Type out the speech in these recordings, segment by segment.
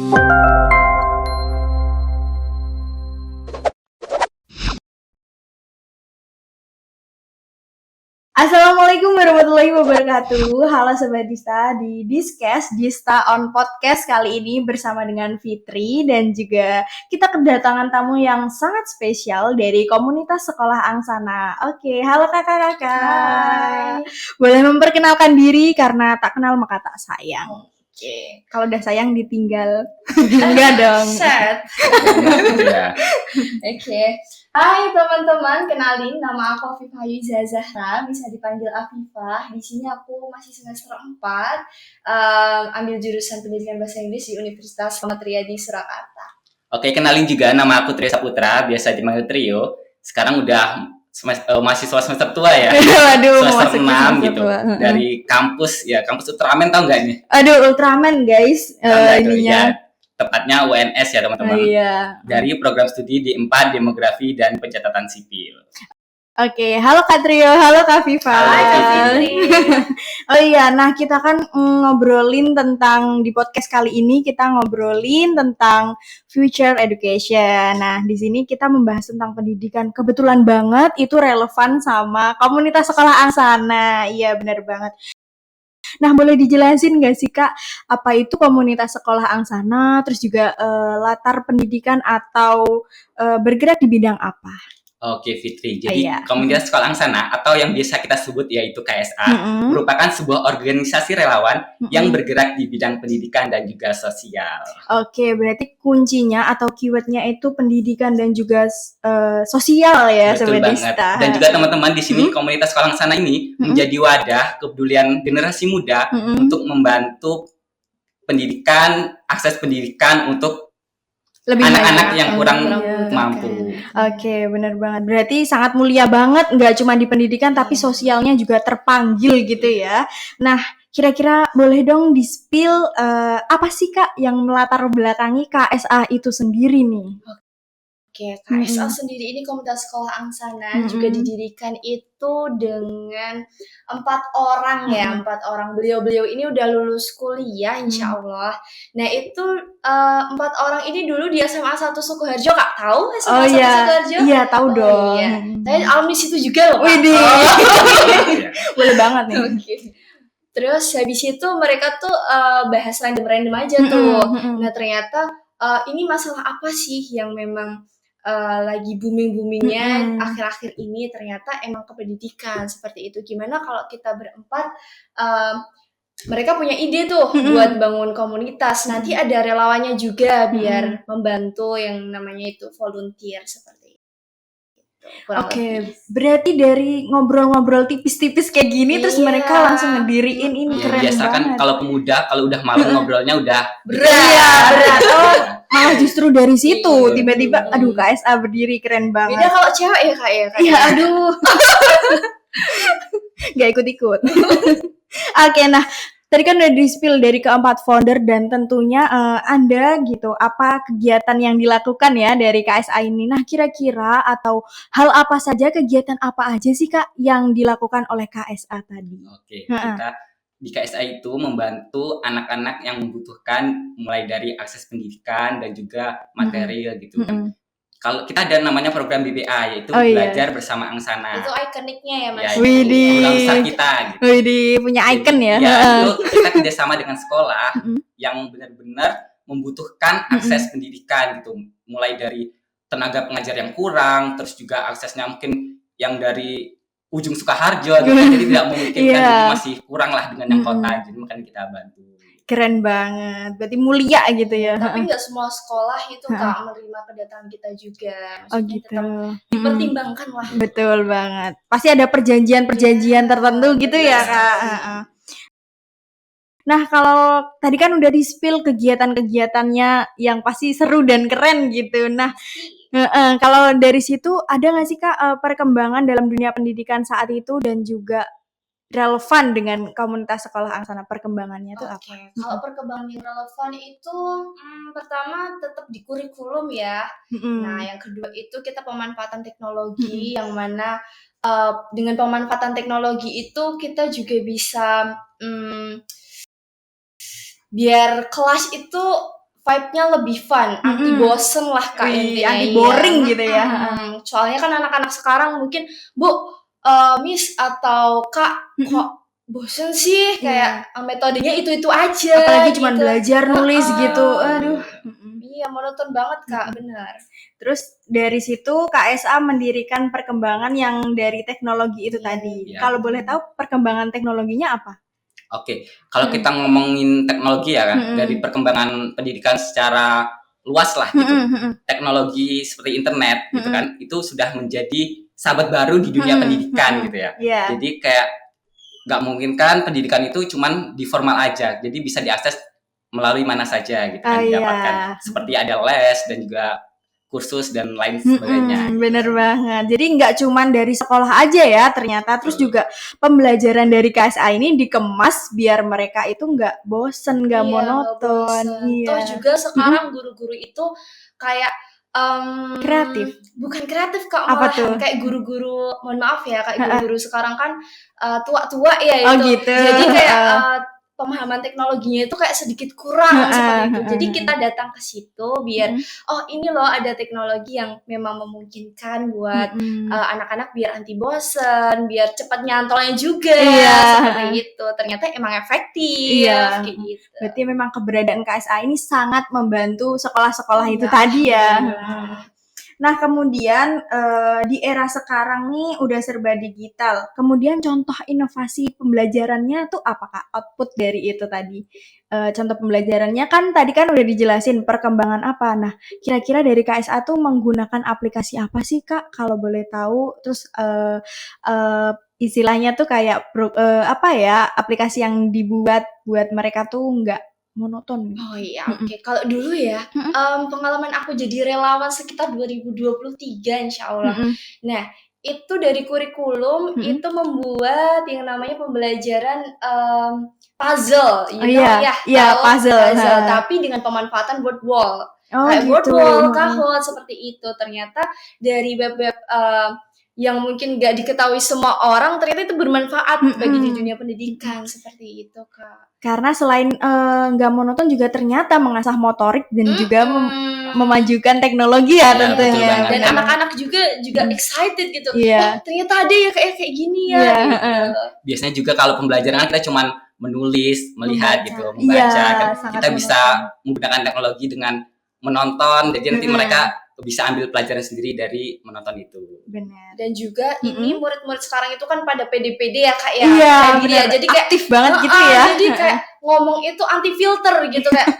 Assalamualaikum warahmatullahi wabarakatuh. Halo Sobat Dista, di Discast Dista on Podcast kali ini bersama dengan Fitri dan juga kita kedatangan tamu yang sangat spesial dari komunitas sekolah Angsana. Oke, halo kakak-kakak. Hai. Boleh memperkenalkan diri karena tak kenal maka tak sayang. Oke. Kalau udah sayang ditinggal. Enggak dong. Set. Ya. Oke. Hai teman-teman, kenalin nama aku Afifah Yuza Zahra, bisa dipanggil Afifah. Di sini aku masih semester 4, ambil jurusan Pendidikan Bahasa Inggris di Universitas Muhammad Riyadi Surakarta. Oke, kenalin juga nama aku Trio Saputra, biasa dipanggil Trio. Sekarang udah mahasiswa semester tua ya. Waduh, semester 6 semester gitu. tua. Dari kampus Ultraman, tau nggak nih? Aduh, Ultraman guys, Tahu nggak tuh? ininya. Ya, tepatnya UNS ya teman-teman. Iya. Dari program studi di 4 Demografi dan Pencatatan Sipil. Oke, halo Kak Trio, halo Kak Viva. Halo, Kak Fitri. Oh iya, nah kita kan ngobrolin tentang di podcast kali ini kita ngobrolin tentang future education. Nah, di sini kita membahas tentang pendidikan. Kebetulan banget itu relevan sama komunitas sekolah Angsana. Iya, benar banget. Nah, boleh dijelasin nggak sih Kak, apa itu komunitas sekolah Angsana, terus juga latar pendidikan atau bergerak di bidang apa? Oke Fitri, jadi Iya. komunitas sekolah Angsana atau yang biasa kita sebut yaitu KSA Mm-mm. merupakan sebuah organisasi relawan Mm-mm. yang bergerak di bidang pendidikan dan juga sosial. Oke, berarti kuncinya atau keywordnya itu pendidikan dan juga sosial ya, Betul Sobat banget. Dista. Dan juga teman-teman di sini komunitas sekolah Angsana ini menjadi wadah kepedulian generasi muda untuk membantu pendidikan, akses pendidikan untuk Lebih anak-anak banyak. yang kurang Iya. mampu. Oke, benar banget. Berarti sangat mulia banget, nggak cuma di pendidikan tapi sosialnya juga terpanggil gitu ya. Nah, kira-kira boleh dong di-spill apa sih Kak yang melatar belakangi KSA itu sendiri nih? Oke, KSA sendiri ini komunitas sekolah Angsana juga didirikan itu dengan 4 orang ya, 4 orang. Beliau-beliau ini udah lulus kuliah insya Allah. Nah itu 4 orang ini dulu di SMA 1 Sukoharjo, Kak tahu SMA 1 Sukoharjo? Iya tahu dong. Iya. Saya alumni situ juga loh, Kak. Widih. Ya. Boleh banget nih. Oke. Terus habis itu mereka tuh bahas random-random aja tuh. Nah ternyata ini masalah apa sih yang memang lagi booming-boomingnya akhir-akhir ini, ternyata emang kependidikan seperti itu. Gimana kalau kita berempat, mereka punya ide tuh buat bangun komunitas. Nanti ada relawannya juga biar membantu yang namanya itu volunteer seperti itu. Oke, berarti dari ngobrol-ngobrol tipis-tipis kayak gini terus mereka langsung ngediriin ini Ya, keren biasa banget. kan kalau pemuda kalau udah malam ngobrolnya udah berat. Iya, berat. Oh, malah justru dari situ tiba-tiba aduh KSA berdiri keren banget. Beda kalau cewek ya Kak ya. Iya, aduh. Gak ikut-ikut. Oke, nah tadi kan udah di-spill dari keempat founder dan tentunya Anda gitu, apa kegiatan yang dilakukan ya dari KSA ini. Nah, kira-kira atau hal apa saja, kegiatan apa aja sih Kak yang dilakukan oleh KSA tadi? Oke, kita di KSA itu membantu anak-anak yang membutuhkan mulai dari akses pendidikan dan juga material gitu. Kalau kita ada namanya program BBA yaitu belajar bersama Angsana. Itu ikoniknya ya Mas. Ya, itu program besar kita gitu. Widih, punya icon ya. Ya, itu kita kerjasama dengan sekolah yang benar-benar membutuhkan akses pendidikan gitu. Mulai dari tenaga pengajar yang kurang, terus juga aksesnya mungkin yang dari ujung Sukoharjo gitu. Jadi tidak memungkinkan, jadi masih kurang lah dengan yang kota. Jadi makanya kita bantu. Keren banget, berarti mulia gitu ya. Tapi nggak semua sekolah itu Kak menerima kedatangan kita juga. Maksudnya Oh gitu. tetap dipertimbangkan lah. Betul banget. Pasti ada perjanjian-perjanjian tertentu gitu ya Kak. Nah, kalau tadi kan udah di-spill kegiatan-kegiatannya yang pasti seru dan keren gitu. Nah, kalau dari situ ada nggak sih Kak perkembangan dalam dunia pendidikan saat itu dan juga relevan dengan komunitas sekolah Angsana, perkembangannya itu apa? Kalau perkembangan yang relevan itu pertama tetap di kurikulum ya. Nah, yang kedua itu kita pemanfaatan teknologi yang mana dengan pemanfaatan teknologi itu kita juga bisa biar kelas itu vibe-nya lebih fun, anti bosen lah Kak intinya. Anti boring gitu ya. Soalnya kan anak-anak sekarang mungkin, Bu, Miss atau Kak, kok bosen sih, kayak metodenya itu-itu aja. Apalagi cuma gitu. belajar nulis gitu. Aduh. Iya, monoton banget Kak, benar. Terus dari situ KSA mendirikan perkembangan yang dari teknologi itu tadi. Iya. Kalau boleh tahu perkembangan teknologinya apa? Oke, kalau kita ngomongin teknologi ya kan, dari perkembangan pendidikan secara luas lah gitu. Teknologi seperti internet gitu kan, itu sudah menjadi sahabat baru di dunia pendidikan gitu ya. Yeah. Jadi kayak nggak mungkin kan pendidikan itu cuman di formal aja, jadi bisa diakses melalui mana saja gitu kan didapatkan. Seperti ada les dan juga kursus dan lain sebagainya. Bener banget. Jadi nggak cuman dari sekolah aja ya ternyata, terus juga pembelajaran dari KSA ini dikemas biar mereka itu nggak bosen, nggak monoton. Iya. Toh juga sekarang guru-guru itu kayak kreatif. Bukan kreatif Kak, Apa malahan tuh? kayak guru-guru, mohon maaf ya, kayak guru-guru sekarang kan tua-tua ya itu. Oh gitu. Jadi kayak pemahaman teknologinya itu kayak sedikit kurang seperti itu. Jadi kita datang ke situ biar oh ini loh ada teknologi yang memang memungkinkan buat anak-anak biar anti bosen, biar cepat nyantolnya juga seperti itu. Ternyata emang efektif kayak gitu. Berarti memang keberadaan KSA ini sangat membantu sekolah-sekolah itu tadi ya. Nah, kemudian di era sekarang nih udah serba digital. Kemudian contoh inovasi pembelajarannya tuh apa Kak? Output dari itu tadi. Contoh pembelajarannya kan tadi kan udah dijelasin perkembangan apa. Nah, kira-kira dari KSA tuh menggunakan aplikasi apa sih Kak? Kalau boleh tahu. Terus istilahnya tuh kayak apa ya? Aplikasi yang dibuat buat mereka tuh nggak monoton. Oh iya, oke. Kalau dulu ya, pengalaman aku jadi relawan sekitar 2023 insya Allah. Nah, itu dari kurikulum itu membuat yang namanya pembelajaran puzzle, puzzle. Tapi dengan pemanfaatan word wall. Kayak gitu. word wall, Kahoot, seperti itu. Ternyata dari web-web yang mungkin gak diketahui semua orang, ternyata itu bermanfaat bagi di dunia pendidikan, seperti itu Kak. Karena selain nggak monoton juga ternyata mengasah motorik dan juga memajukan teknologi ya tentunya. Dan anak-anak juga excited gitu. Oh ternyata ada ya kayak gini ya. Gitu. Biasanya juga kalau pembelajaran kita cuman menulis, melihat gitu, membaca. Kita bisa menggunakan teknologi dengan menonton, jadi nanti mereka bisa ambil pelajaran sendiri dari menonton itu. Benar. Dan juga ini murid-murid sekarang itu kan pada PD-PD ya Kak ya. Iya, benar. Jadi kayak aktif banget gitu ya. Jadi kayak ngomong itu anti filter gitu kayak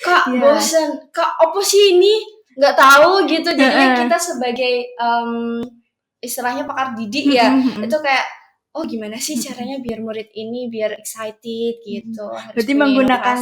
Kak bosen, Kak apa sih ini? Nggak tahu gitu. Jadinya kita sebagai istilahnya pakar didik ya, itu kayak oh gimana sih caranya biar murid ini biar excited gitu. Berarti menggunakan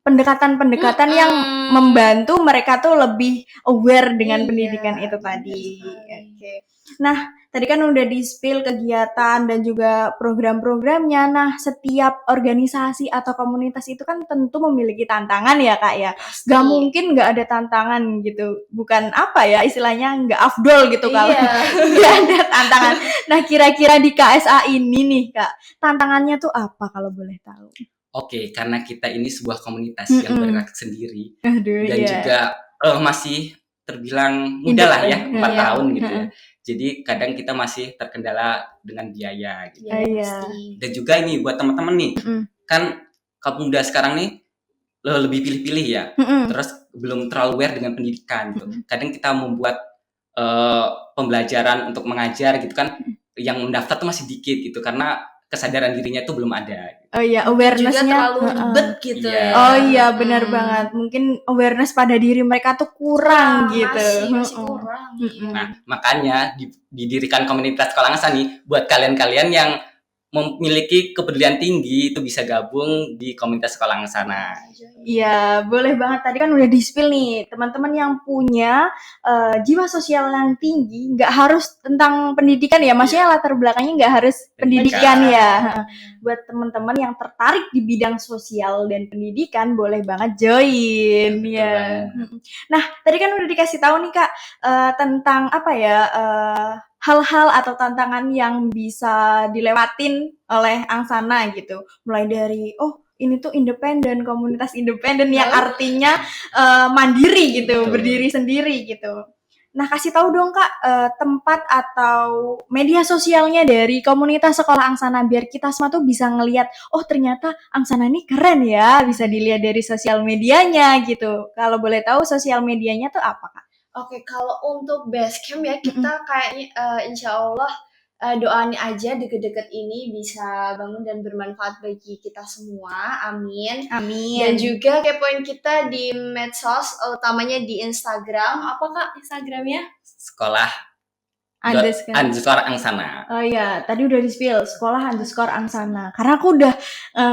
pendekatan-pendekatan yang membantu mereka tuh lebih aware dengan pendidikan itu tadi. Oke. Nah, tadi kan udah di-spill kegiatan dan juga program-programnya. Nah, setiap organisasi atau komunitas itu kan tentu memiliki tantangan ya, Kak ya. Gak mungkin gak ada tantangan gitu. Bukan apa ya, istilahnya gak afdol gitu kalau gak ada tantangan. Nah, kira-kira di KSA ini nih, Kak, tantangannya tuh apa kalau boleh tahu? Oke, karena kita ini sebuah komunitas yang bergerak sendiri dan juga masih terbilang muda lah ya, 4 tahun gitu ya. Jadi kadang kita masih terkendala dengan biaya gitu. Dan juga ini buat teman-teman nih, kan kaum muda sekarang nih lebih pilih-pilih ya, terus belum terlalu aware dengan pendidikan gitu. Kadang kita membuat pembelajaran untuk mengajar gitu kan, yang mendaftar tuh masih dikit gitu karena kesadaran dirinya tuh belum ada. Oh iya, awareness-nya juga terlalu ribet gitu ya. Oh iya, benar banget. Mungkin awareness pada diri mereka tuh kurang gitu. Masih kurang. Nah, makanya didirikan komunitas Sekolah Angsa nih buat kalian-kalian yang memiliki kepedulian tinggi itu bisa gabung di komunitas Sekolah Angsana. Iya, boleh banget. Tadi kan udah di-spill nih, teman-teman yang punya jiwa sosial yang tinggi, nggak harus tentang pendidikan ya, maksudnya latar belakangnya nggak harus pendidikan ya. Buat teman-teman yang tertarik di bidang sosial dan pendidikan, boleh banget join. Ya. Nah, tadi kan udah dikasih tahu nih Kak, tentang apa ya, hal-hal atau tantangan yang bisa dilewatin oleh Angsana gitu. Mulai dari, ini tuh independen, komunitas independen yang artinya mandiri gitu, berdiri sendiri gitu. Nah, kasih tahu dong Kak, tempat atau media sosialnya dari komunitas sekolah Angsana biar kita semua tuh bisa ngelihat, oh ternyata Angsana ini keren ya, bisa dilihat dari sosial medianya gitu. Kalau boleh tahu sosial medianya tuh apa Kak? Oke, kalau untuk Basecamp ya kita kayaknya insya Allah doain aja deket-deket ini bisa bangun dan bermanfaat bagi kita semua, amin. Dan juga kepoin kita di medsos, utamanya di Instagram. Apa Kak Instagramnya? Sekolah Underscore Angsana. Oh iya, tadi udah di-spill sekolah _Angsana. Karena aku udah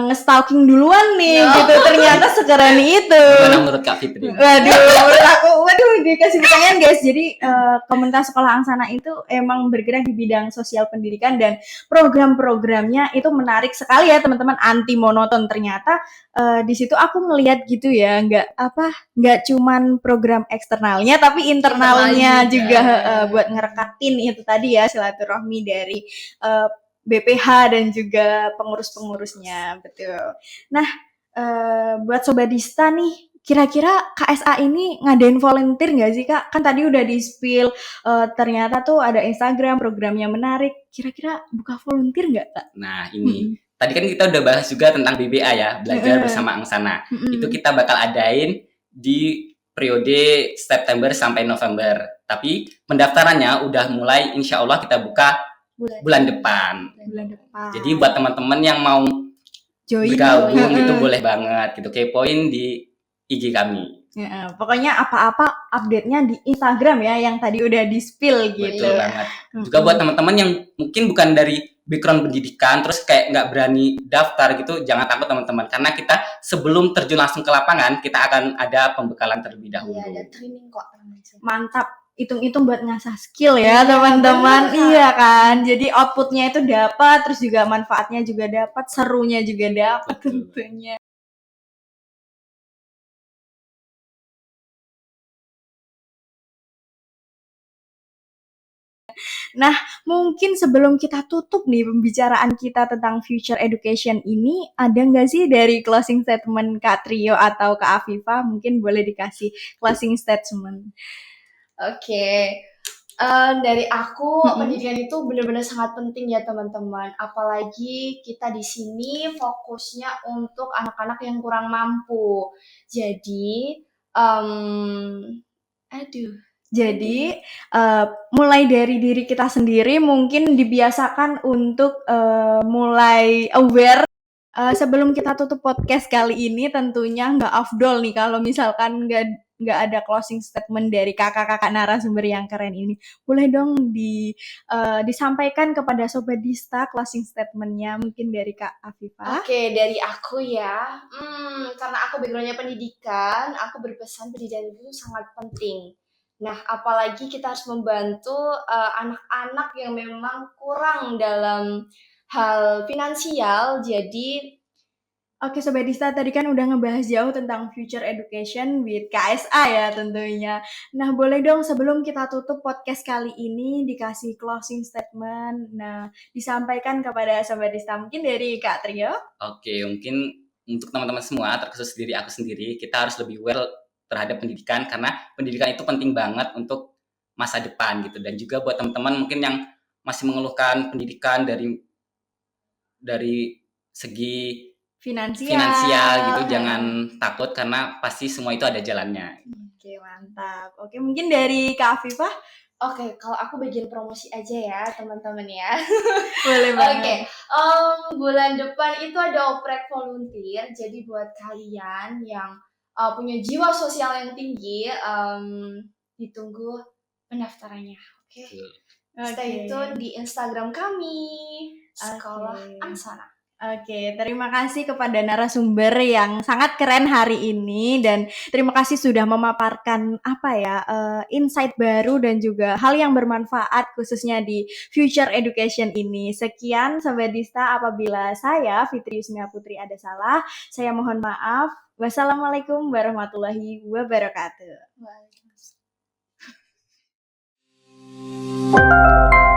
nge-stalking duluan nih, gitu. Ternyata sekeren itu. Gimana menurut Kak Fitri? Waduh, dikasih pertanyaan guys. Jadi komunitas sekolah Angsana itu emang bergerak di bidang sosial pendidikan dan program-programnya itu menarik sekali ya teman-teman, anti monoton. Ternyata di situ aku ngelihat gitu ya, nggak cuman program eksternalnya tapi internalnya juga buat ngerekatin itu tadi ya silaturahmi dari BPH dan juga pengurus-pengurusnya, betul. Nah, buat Sobat Dista nih, kira-kira KSA ini ngadain volunteer nggak sih Kak? Kan tadi udah di-spill, ternyata tuh ada Instagram, programnya menarik. Kira-kira buka volunteer nggak Kak? Nah ini, tadi kan kita udah bahas juga tentang BBA ya, belajar bersama Angsana. Itu kita bakal adain di periode September sampai November. Tapi pendaftarannya udah mulai, insya Allah kita buka bulan depan. Jadi buat teman-teman yang mau bergabung itu boleh banget gitu, kepoin di IG kami. Ya, pokoknya apa-apa update-nya di Instagram ya, yang tadi udah di-spill gitu. Betul banget. Juga buat teman-teman yang mungkin bukan dari background pendidikan, terus kayak nggak berani daftar gitu, jangan takut teman-teman. Karena kita sebelum terjun langsung ke lapangan, kita akan ada pembekalan terlebih dahulu. Iya, ada training kok. Mantap. Hitung-hitung buat ngasah skill ya teman-teman. Iya kan. Jadi outputnya itu dapat, terus juga manfaatnya juga dapat, serunya juga dapat tentunya. Nah, mungkin sebelum kita tutup nih pembicaraan kita tentang future education ini, ada nggak sih dari closing statement Kak Trio atau Kak Afifa? Mungkin boleh dikasih closing statement. Oke. Dari aku, pendidikan itu benar-benar sangat penting ya teman-teman. Apalagi kita di sini fokusnya untuk anak-anak yang kurang mampu. Jadi, Jadi, mulai dari diri kita sendiri mungkin dibiasakan untuk mulai aware. Sebelum kita tutup podcast kali ini, tentunya nggak afdol nih kalau misalkan nggak ada closing statement dari kakak-kakak narasumber yang keren ini. Boleh dong disampaikan kepada Sobat Dista closing statement-nya mungkin dari Kak Afifa. Oke, dari aku ya. Karena aku background-nya pendidikan, aku berpesan pendidikan itu sangat penting. Nah, apalagi kita harus membantu anak-anak yang memang kurang dalam hal finansial. Jadi, Oke Sobat Dista, tadi kan udah ngebahas jauh tentang future education with KSA ya tentunya. Nah, boleh dong sebelum kita tutup podcast kali ini dikasih closing statement. Nah, disampaikan kepada Sobat Dista mungkin dari Kak Trio. Oke, mungkin untuk teman-teman semua, terkhusus diri aku sendiri, kita harus lebih well terhadap pendidikan karena pendidikan itu penting banget untuk masa depan gitu. Dan juga buat teman-teman mungkin yang masih mengeluhkan pendidikan dari segi finansial gitu, jangan takut karena pasti semua itu ada jalannya. Oke, mantap. Oke, mungkin dari Kak Afifah. Oke, kalau aku bagian promosi aja ya teman-teman ya. Boleh banget. Oke, bulan depan itu ada oprek volunteer. Jadi buat kalian yang punya jiwa sosial yang tinggi, ditunggu pendaftarannya. Oke. Stay tune di Instagram kami, Sekolah Angsana. Oke, terima kasih kepada narasumber yang sangat keren hari ini dan terima kasih sudah memaparkan insight baru dan juga hal yang bermanfaat khususnya di future education ini. Sekian Sobat Dista, apabila saya Fitri Yusmia Putri ada salah, saya mohon maaf. Wassalamualaikum warahmatullahi wabarakatuh. Waalaikumsalam.